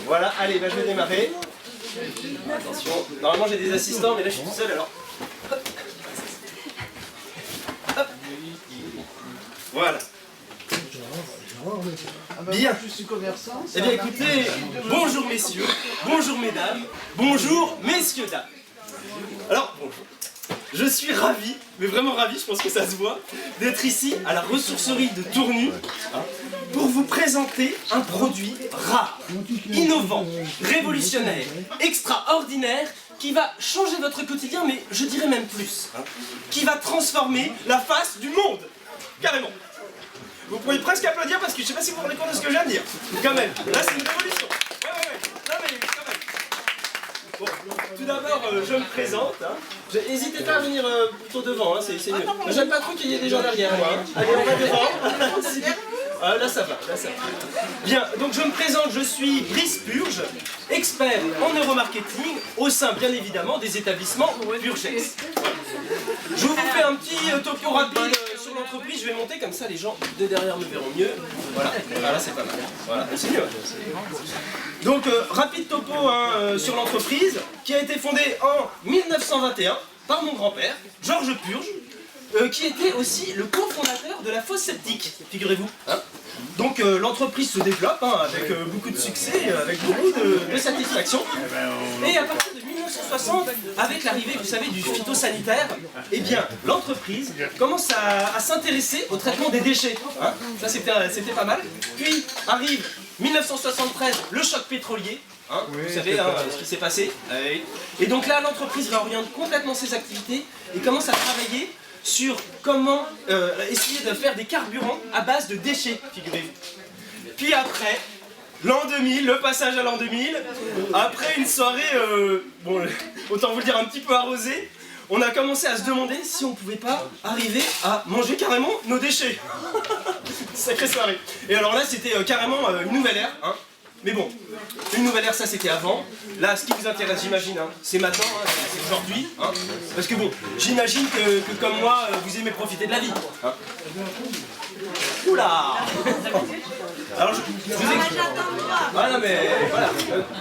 Voilà, allez, je vais démarrer. Attention, normalement j'ai des assistants, mais là je suis tout seul alors. Hop. Hop. Voilà. Bien. Eh bien écoutez, bonjour messieurs, bonjour mesdames, bonjour messieurs dames. Alors, bonjour. Je suis ravi, mais vraiment ravi, je pense que ça se voit, d'être ici à la ressourcerie de Tournu pour vous présenter un produit rare, innovant, révolutionnaire, extraordinaire, qui va changer votre quotidien, mais je dirais même plus, qui va transformer la face du monde, carrément. Vous pouvez presque applaudir parce que je ne sais pas si vous vous rendez compte de ce que je viens de dire. Quand même, là c'est une révolution. Ouais. Non mais quand même. Bon, tout d'abord, je me présente. N'hésitez pas à venir plutôt devant, c'est mieux. J'aime pas trop qu'il y ait des gens derrière moi. Allez, on va devant. Là ça va. Bien, donc je me présente, je suis Brice Purge, expert en neuromarketing au sein bien évidemment des établissements Purgex. Je vous fais un petit topo rapide sur l'entreprise, je vais monter comme ça les gens de derrière me verront mieux. Voilà, là c'est pas mal. Voilà, c'est mieux. Donc rapide topo sur l'entreprise qui a été fondée en 1921 par mon grand-père, Georges Purge, qui était aussi le cofondateur de la fosse septique, figurez-vous. Donc l'entreprise se développe avec beaucoup de succès, avec beaucoup de satisfaction. Et à partir de 1960, avec l'arrivée, vous savez, du phytosanitaire, eh bien l'entreprise commence à s'intéresser au traitement des déchets. Ça c'était pas mal. Puis arrive 1973, le choc pétrolier. Vous savez ce qui s'est passé. Et donc là, l'entreprise réoriente complètement ses activités et commence à travailler sur comment essayer de faire des carburants à base de déchets, figurez-vous. Puis après, l'an 2000, le passage à l'an 2000, après une soirée, bon, autant vous le dire un petit peu arrosée, on a commencé à se demander si on pouvait pas arriver à manger carrément nos déchets. Sacrée soirée. Et alors là, c'était carrément une nouvelle ère. Mais bon, une nouvelle ère, ça c'était avant. Là, ce qui vous intéresse, j'imagine, c'est maintenant, c'est aujourd'hui. Parce que bon, j'imagine que comme moi, vous aimez profiter de la vie. Oula. Alors, je vous explique. Ah non, mais voilà.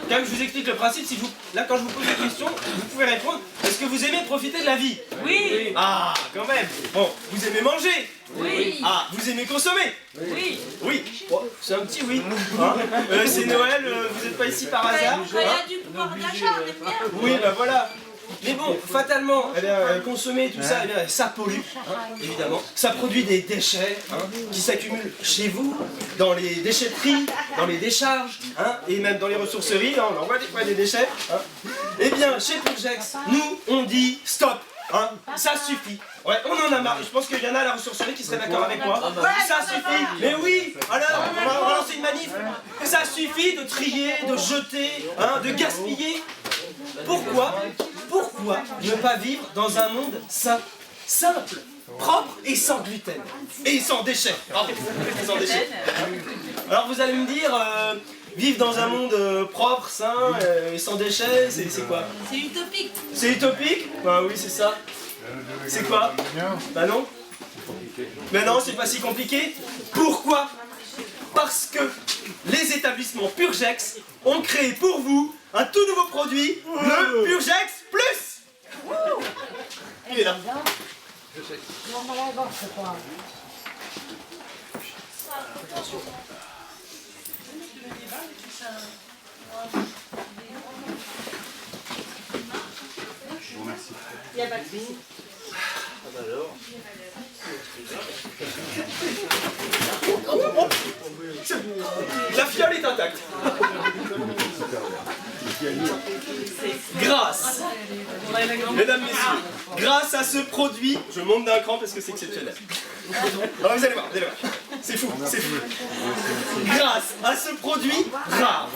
Quand même, je vous explique le principe. Là, quand je vous pose des questions, vous pouvez répondre. Est-ce que vous aimez profiter de la vie? Oui. Ah, quand même. Bon, vous aimez manger? Oui. Ah, vous aimez consommer? Oui. Oui. Bon, c'est un petit oui. C'est Noël, vous n'êtes pas ici par hasard? Il y a du pouvoir d'achat, on est bien. Oui, bah voilà. Mais bon, fatalement, consommer tout ça, ça pollue, évidemment. Ça produit des déchets qui s'accumulent chez vous, dans les déchetteries, dans les décharges, et même dans les ressourceries, on envoie des fois des déchets. Eh bien, chez Purgex, nous, on dit stop. Ça suffit. Ouais, on en a marre. Je pense qu'il y en a à la ressourcerie qui serait d'accord avec moi. Ça suffit. Mais oui. Alors, on va lancer une manif. Ça suffit de trier, de jeter, de gaspiller. Pourquoi ne pas vivre dans un monde sain, simple, propre et sans gluten et sans déchets. Sans déchets. Alors vous allez me dire, vivre dans un monde propre, sain et sans déchets, c'est quoi? C'est utopique. C'est utopique? Bah oui, c'est ça. C'est quoi? Bah non. Mais non, c'est pas si compliqué. Pourquoi? Parce que les établissements Purgex ont créé pour vous un tout nouveau produit, le Purgex Plus. Il est là. Je vous remercie. Il n'y a pas de souci. Alors. La fiole est intacte. Grâce, mesdames, messieurs, grâce à ce produit, je monte d'un cran parce que c'est exceptionnel. Alors vous allez voir, c'est fou, c'est fou. Grâce à ce produit rare,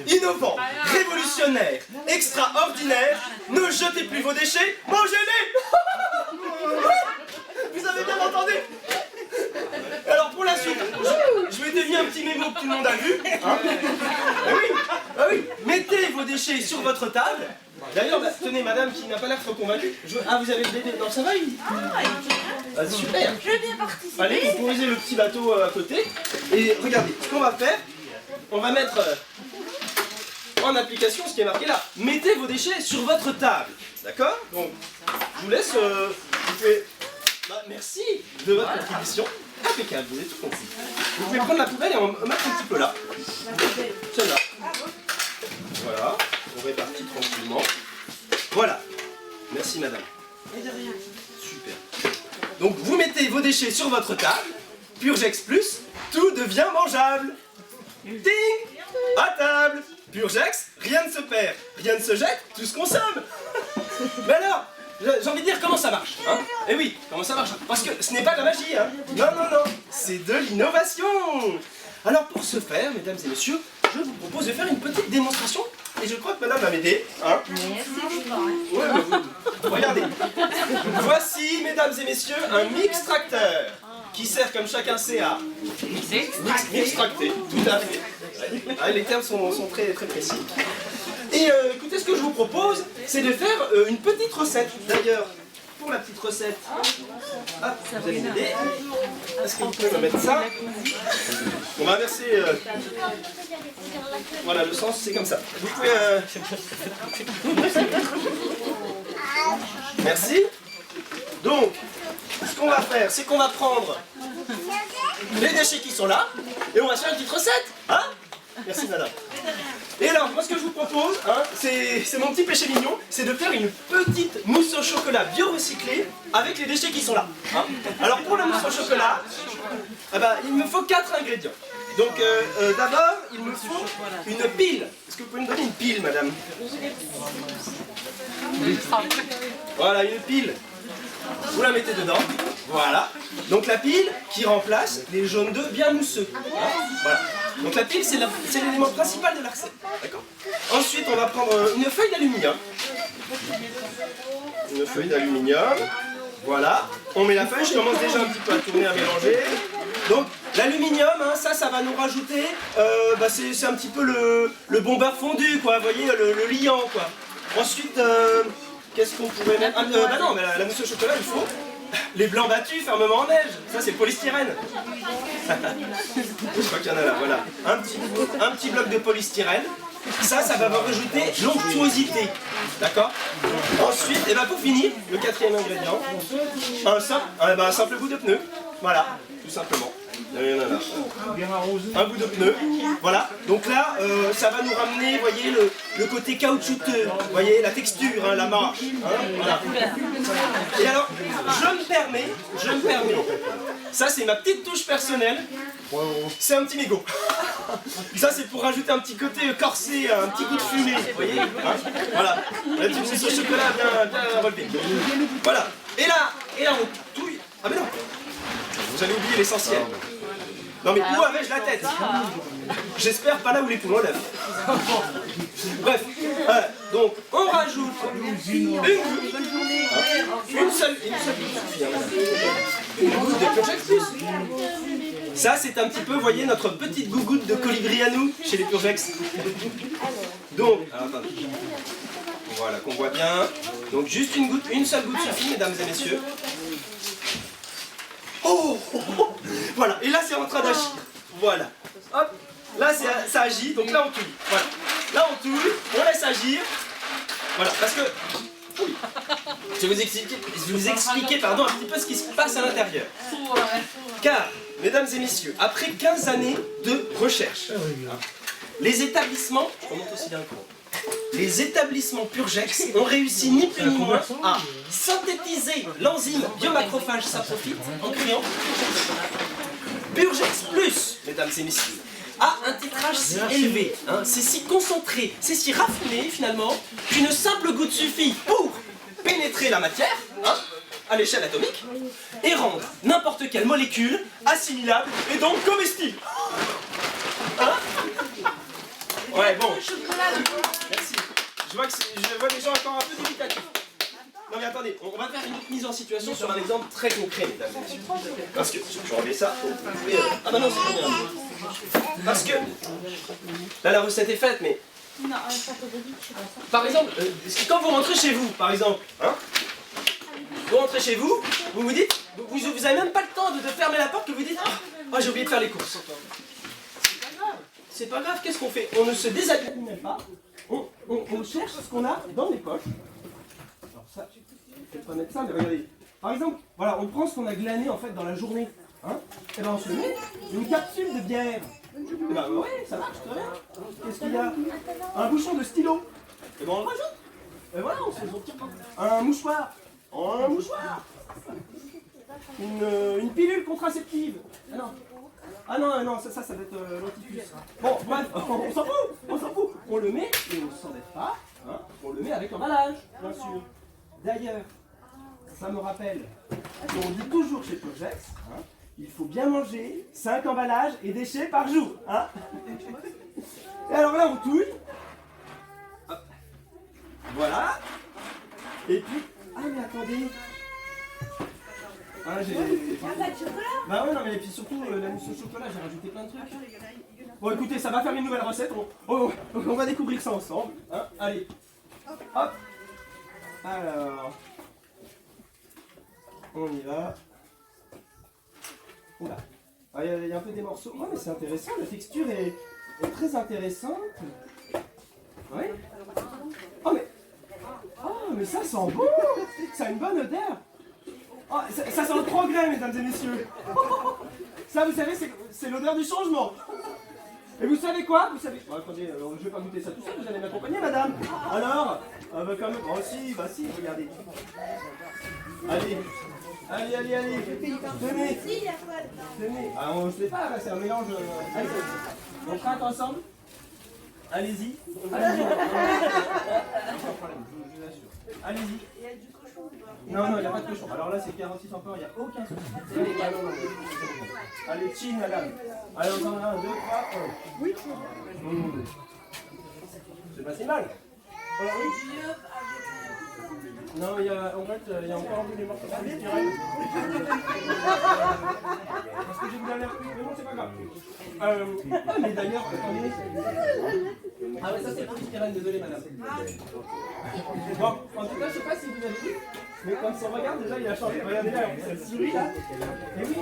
innovant, révolutionnaire, extraordinaire, ne jetez plus vos déchets, mangez-les. Vous avez bien entendu? Alors pour la suite, je vais deviner un petit mémo que tout le monde a vu. Oui, mettez vos déchets sur votre table. D'ailleurs, tenez, madame qui n'a pas l'air trop convaincue. Ah, vous avez le bébé. Non, ça va, il... Ah, super. Je veux bien participer. Allez, vous posez le petit bateau à côté. Et regardez, ce qu'on va faire, on va mettre en application ce qui est marqué là. Mettez vos déchets sur votre table. D'accord? Donc, je vous laisse... vous pouvez... merci de votre contribution. Impeccable, vous avez tout compris. Vous pouvez prendre la poubelle et en mettre un petit peu là. Celle-là. Voilà, on répartit tranquillement. Voilà. Merci madame. Super. Donc vous mettez vos déchets sur votre table. Purgex Plus, tout devient mangeable. Ding! À table. Purgex, rien ne se perd, rien ne se jette, tout se consomme. Mais alors, j'ai envie de dire comment ça marche, hein? Eh oui, comment ça marche? Parce que ce n'est pas de la magie, hein? Non, non, non, c'est de l'innovation. Alors pour ce faire, mesdames et messieurs, je vous propose de faire une petite démonstration. Et je crois que madame va m'aider, hein? Ouais, regardez. Voici, mesdames et messieurs, un mixtracteur qui sert, comme chacun sait, à mixtracter, tout à fait. Ah, les termes sont très, très précis. Et écoutez, ce que je vous propose, c'est de faire une petite recette. D'ailleurs, pour la petite recette, hop, vous allez m'aider. Est-ce que vous pouvez me mettre ça? On va verser... Voilà, le sens, c'est comme ça. Vous pouvez... Merci. Donc, ce qu'on va faire, c'est qu'on va prendre les déchets qui sont là, et on va faire une petite recette. Hein? Merci madame. Et alors, moi ce que je vous propose, hein, c'est mon petit péché mignon, c'est de faire une petite mousse au chocolat bio-recyclée avec les déchets qui sont là. Hein. Alors pour la mousse au chocolat, eh ben, il me faut 4 ingrédients. Donc d'abord, il me faut une pile. Est-ce que vous pouvez me donner une pile, madame? Voilà, une pile. Vous la mettez dedans, voilà. Donc la pile qui remplace les jaunes d'œufs bien mousseux. Hein, voilà. Donc la pile, c'est l'élément principal de la recette. D'accord. Ensuite, on va prendre une feuille d'aluminium. Une feuille d'aluminium. Voilà. On met la feuille, je commence déjà un petit peu à tourner, à mélanger. Donc l'aluminium, hein, ça va nous rajouter, c'est un petit peu le bon beurre fondu, quoi. Vous voyez, le liant, quoi. Ensuite, qu'est-ce qu'on pourrait mettre? Bah non, mais la mousse au chocolat, il faut les blancs battus fermement en neige. Ça, c'est polystyrène. Je crois qu'il y en a là, voilà. Un petit bloc de polystyrène. Ça va vous rajouter l'onctuosité. D'accord? Ensuite, et ben pour finir, le quatrième ingrédient, un simple bout de pneu. Voilà, tout simplement. Un bout de pneu, voilà. Donc là, ça va nous ramener, vous voyez, le côté caoutchouteux, vous voyez, la texture, hein, la marche. Hein, voilà. Et alors, je me permets, ça c'est ma petite touche personnelle, c'est un petit mégot. Ça c'est pour rajouter un petit côté corsé, un petit goût de fumée, vous voyez, hein, voilà. La petite mousse au chocolat bien relevée. Voilà. Et là on touille. Ah mais non, vous allez oublier l'essentiel. Non mais où avais-je la tête? J'espère pas là où les poumons lèvent. Bref, donc on rajoute une seule goutte de Purgex Plus. Ça c'est un petit peu, vous voyez, notre petite gougoute de colibri à nous chez les Purgex. Donc, alors, attendez. Voilà, qu'on voit bien. Donc juste une seule goutte suffit, mesdames et messieurs. Oh, voilà, et là c'est en train d'agir. Voilà. Hop, là ça agit, donc là on touille. Voilà. Là on touille, on laisse agir. Voilà, parce que... Oui. Je vais vous expliquer un petit peu ce qui se passe à l'intérieur. Car, mesdames et messieurs, après 15 années de recherche, les établissements... Je remonte aussi d'un coup. Les établissements Purgex ont réussi ni plus ni moins à synthétiser l'enzyme biomacrophage saprophyte en créant Purgex Plus, mesdames et messieurs, a un titrage si élevé, hein, c'est si concentré, c'est si raffiné finalement, qu'une simple goutte suffit pour pénétrer la matière, hein, à l'échelle atomique, et rendre n'importe quelle molécule assimilable et donc comestible. Hein? Ouais, bon. Merci. Je vois des gens encore un peu dubitatifs. Non mais attendez, on va faire une autre mise en situation sur un exemple très concret, mesdames et messieurs. Parce que, je vais enlever ça. Ah bah non, c'est pas bien. Parce que, là la recette est faite, mais... Par exemple, quand vous rentrez chez vous, par exemple, hein, vous rentrez chez vous, vous dites, vous avez même pas le temps de fermer la porte, que vous dites, oh j'ai oublié de faire les courses. C'est pas grave, qu'est-ce qu'on fait? On ne se déshabille même pas, on cherche ce qu'on a dans les poches. Alors ça, je ne vais pas mettre ça, mais regardez. Par exemple, voilà, on prend ce qu'on a glané en fait dans la journée. Hein, et ben on se met une capsule de bière. Et ben ouais, ça marche très bien. Qu'est-ce qu'il y a? Un bouchon de stylo. Et ben on le rajoute. Et voilà, on se tire pas. Un mouchoir. Un mouchoir. Une pilule contraceptive. Ah non, ça va être l'antifus. Bon, bref, on s'en fout. On le met et on ne s'embête pas. Hein, on le met avec l'emballage, bien sûr. D'ailleurs, ça me rappelle qu'on dit toujours chez Projex, hein, il faut bien manger 5 emballages et déchets par jour. Hein. Et alors là, on touille. Hop. Voilà. Et puis, ah mais attendez. Ah, j'ai... Bah ouais, non mais puis surtout la mousse au chocolat, j'ai rajouté plein de trucs. Bon écoutez, ça va faire une nouvelle recette, on va découvrir ça ensemble. Hein. Allez, hop. Alors, on y va. Oula, ah, y a un peu des morceaux. Oh mais c'est intéressant, la texture est très intéressante. Ouais. Oh mais ça sent bon. Ça a une bonne odeur. Oh, ça sent le progrès, mesdames et messieurs. Ça, vous savez, c'est l'odeur du changement. Et vous savez quoi? Bon, attendez, je vais pas goûter ça tout seul, vous allez m'accompagner, madame. Alors, bah quand même, oh si, regardez. Allez. Tenez. Ah, on ne sait pas, là, c'est un mélange. Allez, on craque ensemble. Allez-y. Allez-y. Non, il n'y a pas de cochon. Alors là, c'est 46 encore, il n'y a aucun souci. Allez, chin, madame. Allez, on en a 1, 2, 3, 1. Oui. C'est pas si mal. Alors, oui. Non, mais en fait, il y a encore des morceaux de styrène. Parce que j'ai voulu aller plus, mais bon, c'est pas grave. Mais d'ailleurs, attendez. Ah, mais ça, c'est pour le styrène, désolé, madame. Bon, en tout cas, je sais pas si vous avez vu, mais quand on regarde, déjà, il a changé. Regardez là, elle sourit là. Et oui,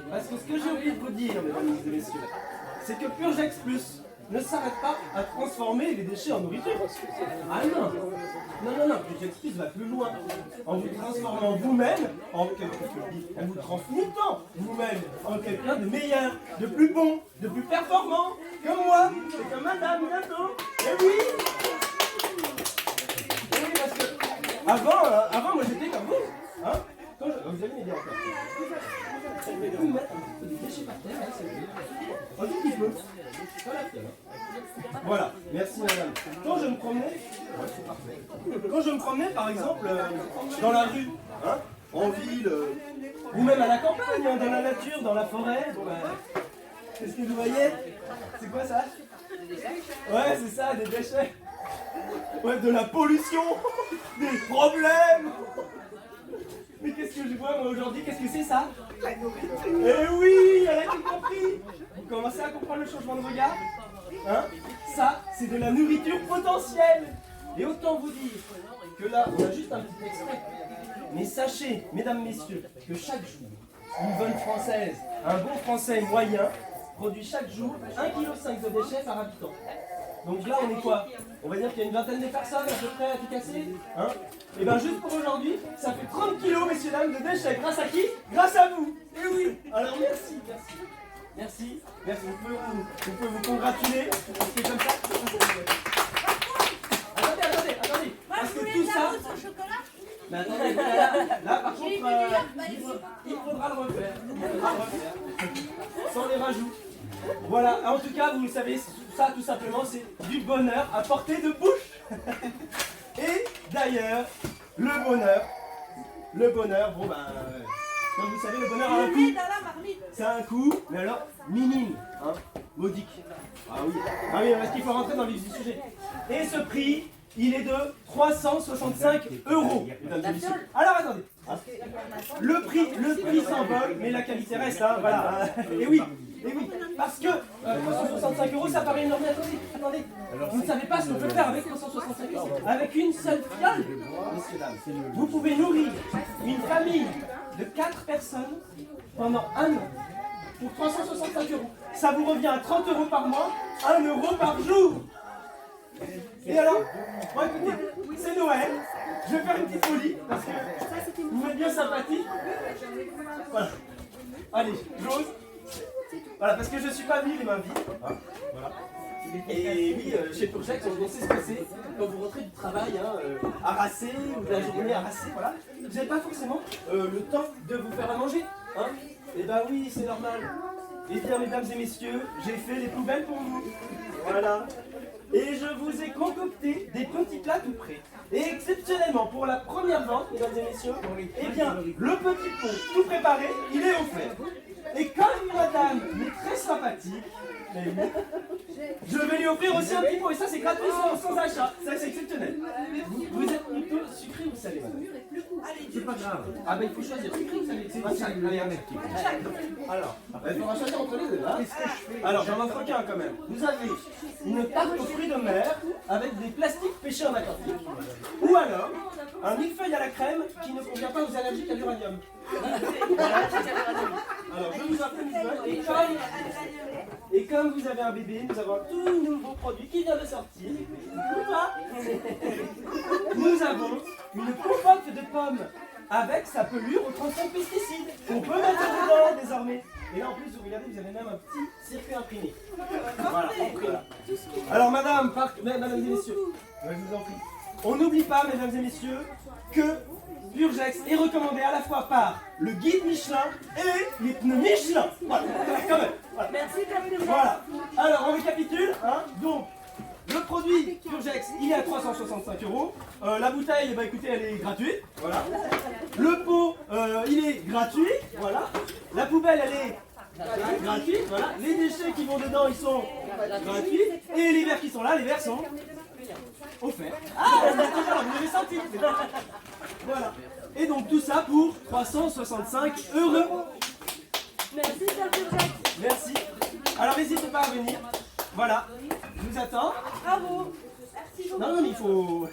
parce que ce que j'ai oublié de vous dire, mesdames et messieurs, c'est que Purgex Plus ne s'arrête pas à transformer les déchets en nourriture. Ah non, Purgex Plus va plus loin. En vous transformant vous-même en vous transmutant vous-même en quelqu'un de meilleur, de plus bon, de plus performant, comme moi, et comme madame bientôt. Et oui, parce que avant moi j'étais comme vous. Hein, vous allez m'aider encore. Vous mettre un peu de déchets par terre, hein, c'est un tout petit peu. Voilà, merci madame. Quand je me promenais, par exemple, dans la rue, hein, en ville, ou même à la campagne, hein, dans la nature, dans la forêt, bon, qu'est-ce que vous voyez? C'est quoi ça? Ouais, c'est ça, des déchets. Ouais, de la pollution, des problèmes. Mais qu'est-ce que je vois moi aujourd'hui? Qu'est-ce que c'est ça? Eh oui, elle a tout compris. Vous commencez à comprendre le changement de regard? Hein? Ça, c'est de la nourriture potentielle. Et autant vous dire que là, on a juste un petit extrait. Mais sachez, mesdames, messieurs, que chaque jour, une bonne française, un bon français moyen, produit chaque jour 1,5 kg de déchets par habitant. Donc là, on est quoi? On va dire qu'il y a une vingtaine de personnes à peu près à tout casser. Hein? Et bien juste pour aujourd'hui, ça fait 30 kilos, messieurs, dames, de déchets. Grâce à qui? Grâce à vous. Et oui. Alors merci. Vous pouvez vous congratuler. Parce que comme ça... Attendez. Parce que tout ça... Mais attendez, là par contre, il faudra le refaire. Sans les rajouts. Voilà, en tout cas, vous savez, ça tout simplement, c'est du bonheur à portée de bouche. Et d'ailleurs, le bonheur, bon ben, comme vous savez, le bonheur a un coût. C'est un coût, mais alors minime, hein, modique. Ah oui, parce qu'il faut rentrer dans le vif du sujet. Et ce prix, il est de 365 €, mesdames et messieurs. Alors attendez, le prix s'envole, mais la qualité reste, hein, voilà. Et oui, parce que 365 €, ça paraît énorme. Attendez, vous ne savez pas ce qu'on peut faire avec 365 €. Avec une seule fiole, messieurs, dames, vous pouvez nourrir une famille de 4 personnes pendant un an pour 365 €. Ça vous revient à 30 € par mois, 1 € par jour. Et alors, bon, écoutez, c'est Noël. Je vais faire une petite folie parce que vous êtes bien sympathique. Voilà. Allez, j'ose. Voilà, parce que je ne suis pas venu les mains vides. Voilà. Et oui, chez Purgex, on sait ce que c'est quand vous rentrez du travail, harassé, ou de la journée harassée, voilà. Vous n'avez pas forcément le temps de vous faire à manger. Hein. Et ben oui, c'est normal. Eh bien, mesdames et messieurs, j'ai fait les poubelles pour vous. Voilà. Et je vous ai concocté des petits plats tout prêts. Et exceptionnellement, pour la première vente, mesdames et messieurs, eh bien, le petit pot tout préparé, il est offert. Et comme madame est très sympathique, je vais lui offrir aussi un petit pot. Et ça, c'est gratuit sans achat. Ça, c'est exceptionnel. Vous êtes plutôt sucré ou salé, madame? C'est pas grave. Ah ben, il faut choisir sucré ou salé. C'est pas ça. Allez, un mec. Alors, il faudra choisir entre les deux. Hein. Alors, j'en offre qu'un quand même. Vous avez une tarte aux fruits de mer avec des plastiques pêchés en Atlantique. Ou alors, un millefeuille à la crème qui ne convient pas aux allergiques à l'uranium. Alors, je vous offre une millefeuille et comme vous avez un bébé, nous avons un tout nouveau produit qui vient de sortir. Nous avons une compote de pommes avec sa pelure aux 35 pesticides. On peut mettre dedans désormais. Et là en plus, vous regardez, vous avez même un petit circuit imprimé. Voilà. Alors madame et messieurs, je vous en prie. On n'oublie pas, mesdames et messieurs, que Purgex est recommandé à la fois par le guide Michelin et les pneus Michelin. Voilà, quand même. Voilà. Merci, Purgex. Voilà. Alors on récapitule. Hein. Donc, le produit Purgex, il est à 365 €. La bouteille, bah, écoutez, elle est gratuite. Voilà. Le pot, il est gratuit. Voilà. La poubelle, elle est gratuite. Voilà. Les déchets qui vont dedans, ils sont gratuits. Et les verres qui sont là, les verres sont offerts. Ah, vous avez senti. Voilà. Et donc tout ça pour 365 €. Merci, Purgex. Merci. Alors n'hésitez pas à venir. Voilà. Je vous attends. Bravo. Merci beaucoup. Non, mais il faut.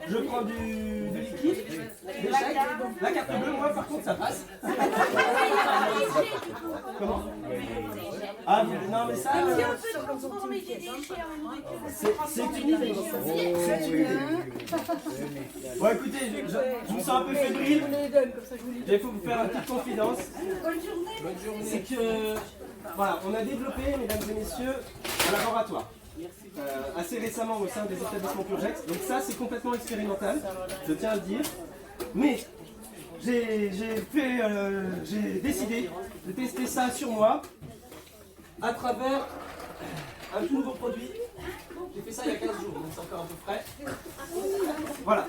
Je prends du liquide, des chèques. La carte bleue, moi par contre ça passe. Comment? Ah non mais ça. Si on peut transformer des déchets en nourriture. C'est une idée. C'est une idée. Bon écoutez, je me sens un peu fébrile. Il faut vous faire une petite confidence. Bonne journée. C'est que voilà, on a développé, mesdames et messieurs, un laboratoire. Assez récemment au sein des établissements Purgex. Donc ça c'est complètement expérimental, je tiens à le dire. Mais j'ai décidé de tester ça sur moi à travers un tout nouveau produit. J'ai fait ça il y a 15 jours, donc c'est encore un peu frais. Voilà.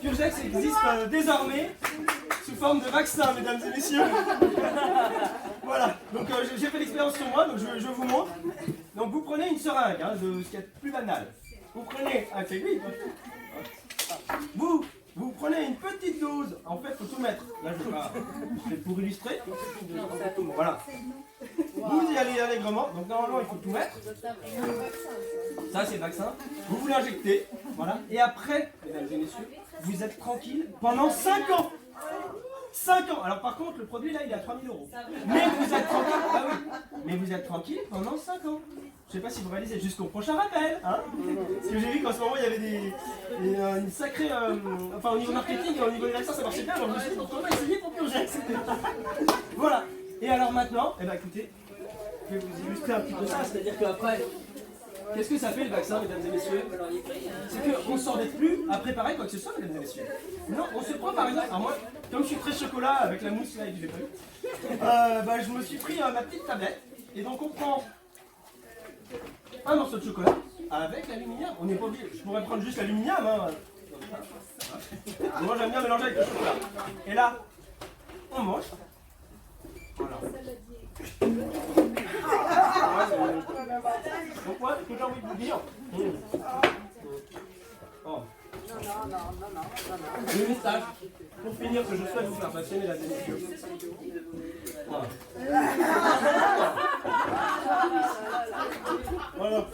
Purgex existe désormais sous forme de vaccin, mesdames et messieurs. Voilà, donc j'ai fait l'expérience sur moi, donc je vous montre. Donc vous prenez une seringue, hein, ce qui est plus banal. Vous prenez un aiguille. Vous prenez une petite dose. En fait, il faut tout mettre. Là, je vais pour illustrer. Voilà. Vous y allez allègrement. Donc normalement, il faut tout mettre. Ça, c'est le vaccin. Vous l'injectez. Voilà. Et après, mesdames et messieurs, vous êtes tranquille pendant 5 ans. 5 ans. Alors par contre, le produit là, il est à 3 000 €. Mais vous êtes tranquille. Ah oui. Mais vous êtes tranquille pendant 5 ans. Je sais pas si vous réalisez jusqu'au prochain rappel. Hein, parce que j'ai vu qu'en ce moment, il y avait une sacrée... enfin, au niveau marketing et au niveau des vaccins, ça marchait bien. Alors je me suis dit, pourquoi pas essayer pour Purgex? Voilà. Et alors maintenant, eh ben, écoutez, je vais vous illustrer un petit peu ça. C'est-à-dire qu'après, qu'est-ce que ça fait le vaccin, mesdames et messieurs? C'est qu'on ne s'embête plus à préparer quoi que ce soit, mesdames et messieurs. Non, on se prend par exemple... Alors moi, comme je suis très chocolat avec la mousse là et que je l'ai pas eu, bah, je me suis pris ma petite tablette. Et donc on prend un morceau de chocolat avec l'aluminium. On n'est pas obligé. Je pourrais prendre juste l'aluminium. Hein. Moi j'aime bien mélanger avec le chocolat. Et là, on mange. Voilà. Donc moi, ce que j'ai envie de vous dire... Oh. Le message, pour finir, que je souhaite vous faire passer, mesdames et messieurs. Voilà. Voilà.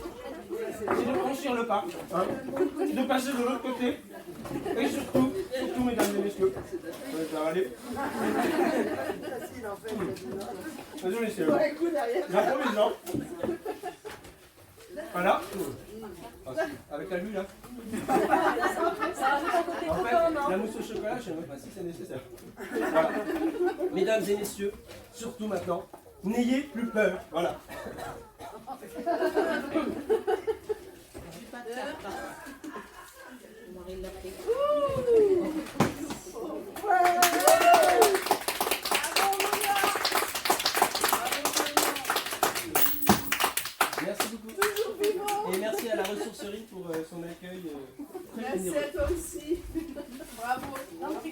C'est de franchir le pas, hein, de passer de l'autre côté, et surtout, mesdames et messieurs, ça va aller. Désolé, c'est l'improvisant. Voilà. Ah, si. Avec la vue là. Ça rajoute un côté En fait, copain, non? la mousse au chocolat, je sais même pas si c'est nécessaire. Voilà. Mesdames et messieurs, surtout maintenant, n'ayez plus peur. Voilà. Merci beaucoup. Et merci à la ressourcerie pour son accueil très Merci généreux. à toi aussi. Bravo.